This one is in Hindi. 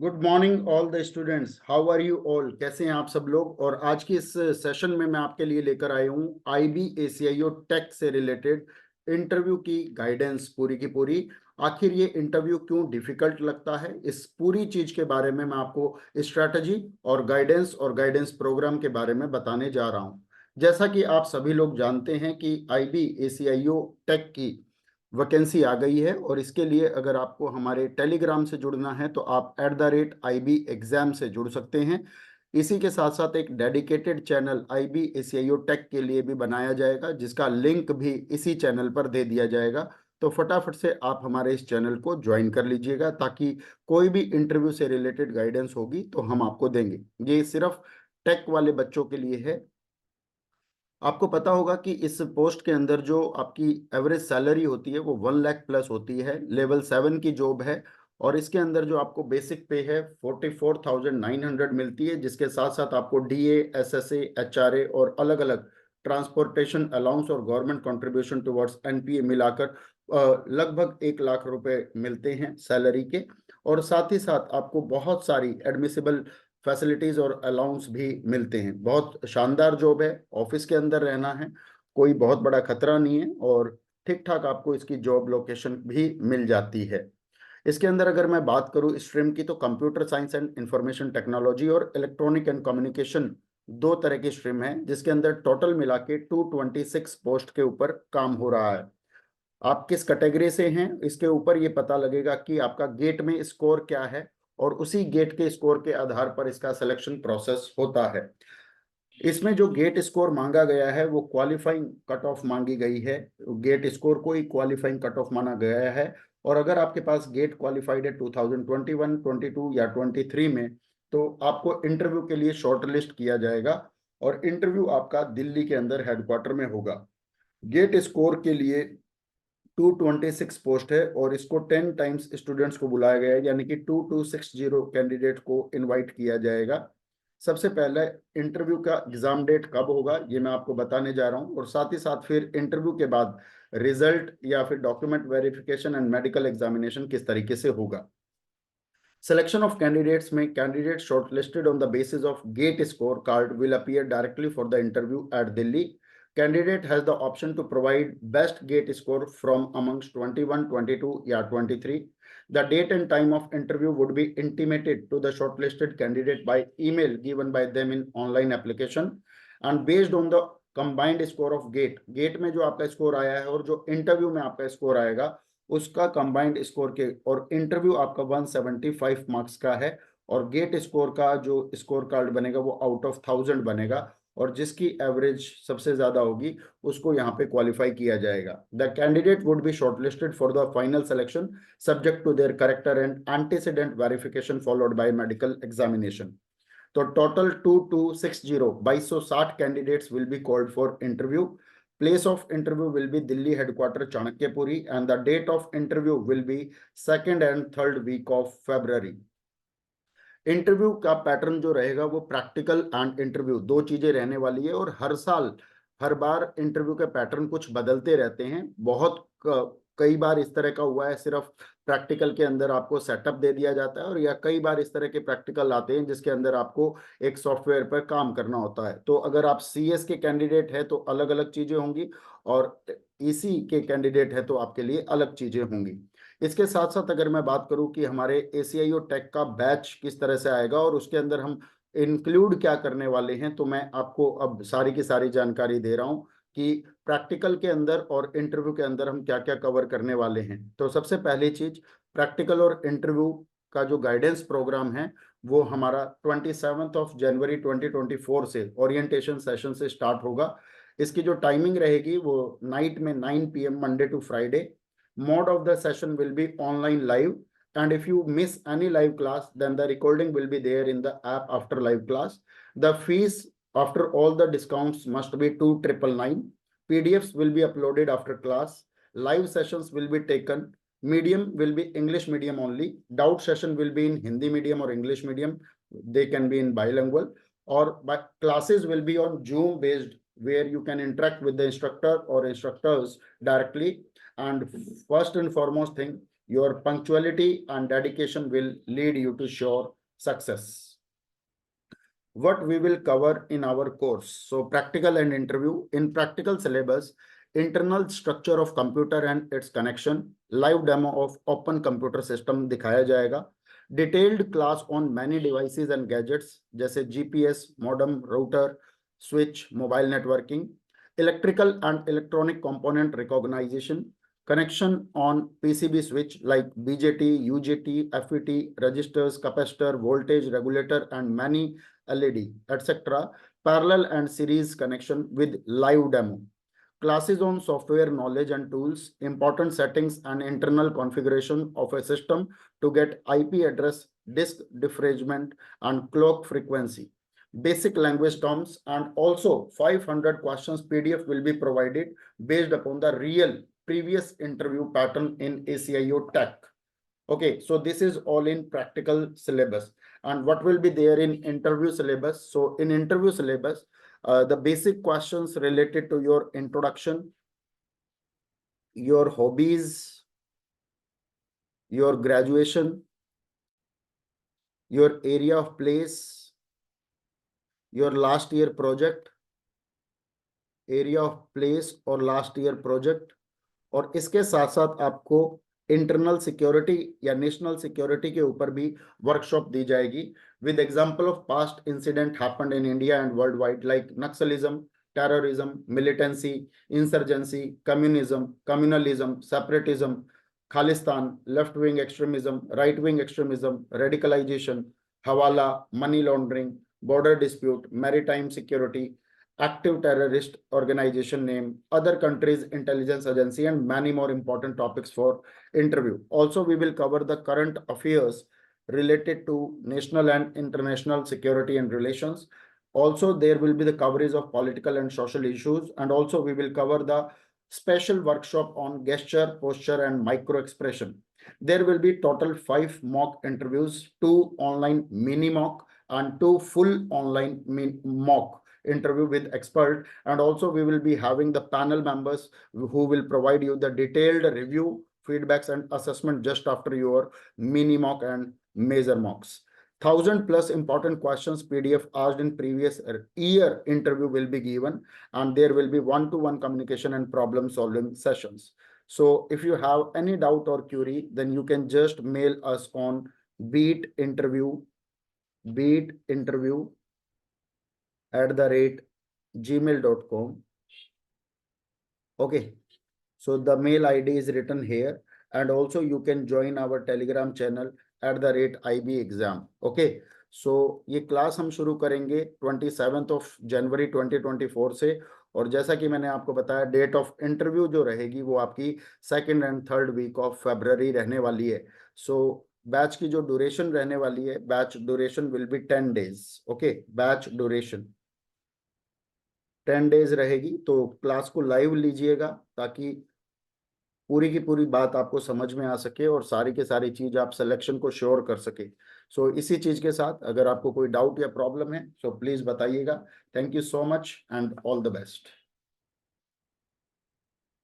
Good morning all the students, how are you all. कैसे हैं आप सब लोग। और आज की इस सेशन में मैं आपके लिए लेकर आया हूँ IBACIO टेक से रिलेटेड इंटरव्यू की गाइडेंस पूरी की पूरी। आखिर ये इंटरव्यू क्यों डिफिकल्ट लगता है, इस पूरी चीज के बारे में मैं आपको स्ट्रैटेजी और गाइडेंस प्रोग्राम के बारे में बताने जा रहा हूँ। जैसा कि आप सभी लोग जानते हैं कि IBACIO टेक की वैकेंसी आ गई है, और इसके लिए अगर आपको हमारे टेलीग्राम से जुड़ना है तो आप @IB एग्जाम से जुड़ सकते हैं। इसी के साथ साथ एक डेडिकेटेड चैनल IBACIO टेक के लिए भी बनाया जाएगा, जिसका लिंक भी इसी चैनल पर दे दिया जाएगा। तो फटाफट से आप हमारे इस चैनल को ज्वाइन कर लीजिएगा, ताकि कोई भी इंटरव्यू से रिलेटेड गाइडेंस होगी तो हम आपको देंगे। ये सिर्फ टेक वाले बच्चों के लिए है। आपको पता होगा कि इस पोस्ट के अंदर जो आपकी एवरेज सैलरी होती है वो 1 लाख प्लस होती है। लेवल 7 की जॉब है, और इसके अंदर जो आपको बेसिक पे है 44,900 मिलती है, जिसके साथ साथ आपको DA, SSA, HRA और अलग अलग ट्रांसपोर्टेशन अलाउंस और गवर्नमेंट कंट्रीब्यूशन टुवर्ड्स NPA मिलाकर लगभग 1 लाख रुपए मिलते हैं सैलरी के। और साथ ही साथ आपको बहुत सारी एडमिसिबल फैसिलिटीज और अलाउंस भी मिलते हैं। बहुत शानदार जॉब है, ऑफिस के अंदर रहना है, कोई बहुत बड़ा खतरा नहीं है, और ठीक ठाक आपको इसकी जॉब लोकेशन भी मिल जाती है। इसके अंदर अगर मैं बात करूं स्ट्रीम की, तो computer science and information technology और इलेक्ट्रॉनिक एंड कम्युनिकेशन दो तरह की स्ट्रीम है, जिसके अंदर टोटल मिला के 226 पोस्ट के ऊपर काम हो रहा है। आप किस कैटेगरी से हैं इसके ऊपर ये पता लगेगा कि आपका गेट में स्कोर क्या है, और उसी गेट के स्कोर के आधार पर इसका सिलेक्शन प्रोसेस होता है। इसमें जो गेट स्कोर मांगा गया है वो क्वालिफाइंग कट ऑफ मांगी गई है। गेट स्कोर को ही क्वालिफाइंग कट ऑफ माना गया है। और अगर आपके पास गेट क्वालिफाइड है 2021, 22 या 23 में, तो आपको इंटरव्यू के लिए शॉर्टलिस्ट किया जाएगा, और इंटरव्यू आपका दिल्ली के अंदर हेडक्वार्टर में होगा। गेट स्कोर के लिए 226 पोस्ट है, और इसको 10 टाइम्स स्टूडेंट्स को बुलाया गया है, यानी कि 2260 कैंडिडेट को इनवाइट किया जाएगा। सबसे पहले इंटरव्यू का एग्जाम डेट कब होगा ये मैं आपको बताने जा रहा हूँ, और साथ ही साथ फिर इंटरव्यू के बाद रिजल्ट या फिर document verification and medical examination किस तरीके से होगा। Selection of candidates में candidates shortlisted on the basis of GATE scorecard will appear directly for the interview at Delhi. Candidate has the option to provide best GATE score from amongst 21, 22 या 23. The date and time of interview would be intimated to the shortlisted candidate by email given by them in online application, and based on the combined score of GATE में जो आपका स्कोर आया है और जो इंटरव्यू में आपका स्कोर आएगा, उसका कंबाइंड स्कोर के, और इंटरव्यू आपका 175 मार्क्स का है, और गेट स्कोर का जो स्कोर कार्ड बनेगा वो आउट ऑफ 1000 बनेगा, और जिसकी एवरेज सबसे ज्यादा होगी उसको यहाँ पे क्वालिफाई किया जाएगा। The candidate would be shortlisted for the final selection subject to their character and antecedent verification followed by medical examination. तो total 2260 2260 candidates will be called for interview. Place of interview will be Delhi headquarter Chanakyapuri, and the date of interview will be 2nd and 3rd week of February. Interview का पैटर्न जो रहेगा वो प्रैक्टिकल एंड इंटरव्यू दो चीजें रहने वाली है, और हर साल हर बार इंटरव्यू के पैटर्न कुछ बदलते रहते हैं। कई बार इस तरह का हुआ है, सिर्फ प्रैक्टिकल के अंदर आपको सेटअप दे दिया जाता है, और या कई बार इस तरह के प्रैक्टिकल आते हैं जिसके अंदर आपको एक सॉफ्टवेयर पर काम करना होता है। तो अगर आप CS के कैंडिडेट है तो अलग अलग चीजें होंगी, और EC के कैंडिडेट है तो आपके लिए अलग चीजें होंगी। इसके साथ साथ अगर मैं बात करूं कि हमारे ACIO टेक का बैच किस तरह से आएगा और उसके अंदर हम इंक्लूड क्या करने वाले हैं, तो मैं आपको अब सारी की सारी जानकारी दे रहा हूं कि प्रैक्टिकल के अंदर और इंटरव्यू के अंदर हम क्या क्या कवर करने वाले हैं। तो सबसे पहली चीज, प्रैक्टिकल और इंटरव्यू का जो गाइडेंस प्रोग्राम है वो हमारा 27 जनवरी 2024 से ओरिएंटेशन सेशन से स्टार्ट होगा। इसकी जो टाइमिंग रहेगी वो नाइट में 9 PM Monday to Friday. Mode of the session will be online live, and if you miss any live class, then the recording will be there in the app after live class. The fees after all the discounts must be 2,999. PDFs will be uploaded after class. Live sessions will be taken. Medium will be English medium only. Doubt session will be in Hindi medium or English medium. They can be in bilingual, or but classes will be on Zoom based, where you can interact with the instructor or instructors directly. And first and foremost thing, Your punctuality and dedication will lead you to sure success. What we will cover in our course. So practical and interview. In practical syllabus, internal structure of computer and its connection, live demo of open computer system दिखाया जाएगा. Detailed class on many devices and gadgets जैसे GPS, modem, router, switch, mobile networking, electrical and electronic component recognition, connection on PCB switch like BJT, UJT, FET, registers, capacitor, voltage regulator, and many LED, etc. Parallel and series connection with live demo. Classes on software knowledge and tools, important settings and internal configuration of a system to get IP address, disk defragment, and clock frequency. Basic language terms, and also 500 questions PDF will be provided based upon the real previous interview pattern in ACIO Tech. Okay, so this is all in practical syllabus. And what will be there in interview syllabus? So in interview syllabus, the basic questions related to your introduction, your hobbies, your graduation, your area of place, your last year project, area of place और last year project, और इसके साथ साथ आपको इंटरनल सिक्योरिटी या नेशनल सिक्योरिटी के ऊपर भी वर्कशॉप दी जाएगी with example of past incident happened in India and world wide like naxalism, terrorism, militancy, insurgency, communism, communalism, separatism, Khalistan, left wing extremism, right wing extremism, radicalisation, hawala, money laundering, border dispute, maritime security, active terrorist organization name, other countries' intelligence agency, and many more important topics for interview. Also, we will cover the current affairs related to national and international security and relations. Also, there will be the coverage of political and social issues. And also, we will cover the special workshop on gesture, posture, and micro expression. There will be total 5 mock interviews, 2 online mini mock, and 2 full online mock interview with expert. And also we will be having the panel members who will provide you the detailed review, feedbacks, and assessment just after your mini mock and major mocks. 1000+ important questions PDF asked in previous year interview will be given, and there will be one-to-one communication and problem solving sessions. So if you have any doubt or query, then you can just mail us on beatinterview@gmail.com. Okay, so the mail ID is written here, and also you can join our Telegram channel @IB exam. Okay, so ये क्लास हम शुरू करेंगे 27 जनवरी 2024 से, और जैसा कि मैंने आपको बताया डेट ऑफ इंटरव्यू जो रहेगी वो आपकी 2nd and 3rd week of February रहने वाली है. सो बैच की जो ड्यूरेशन रहने वाली है, batch duration will be 10 days. Okay, batch duration 10 days रहेगी. तो क्लास को लाइव लीजिएगा ताकि पूरी की पूरी बात आपको समझ में आ सके और सारी की सारी चीज आप सिलेक्शन को श्योर कर सके. सो इसी चीज के साथ अगर आपको कोई डाउट या प्रॉब्लम है, सो प्लीज बताइएगा. Thank you so much and all the best.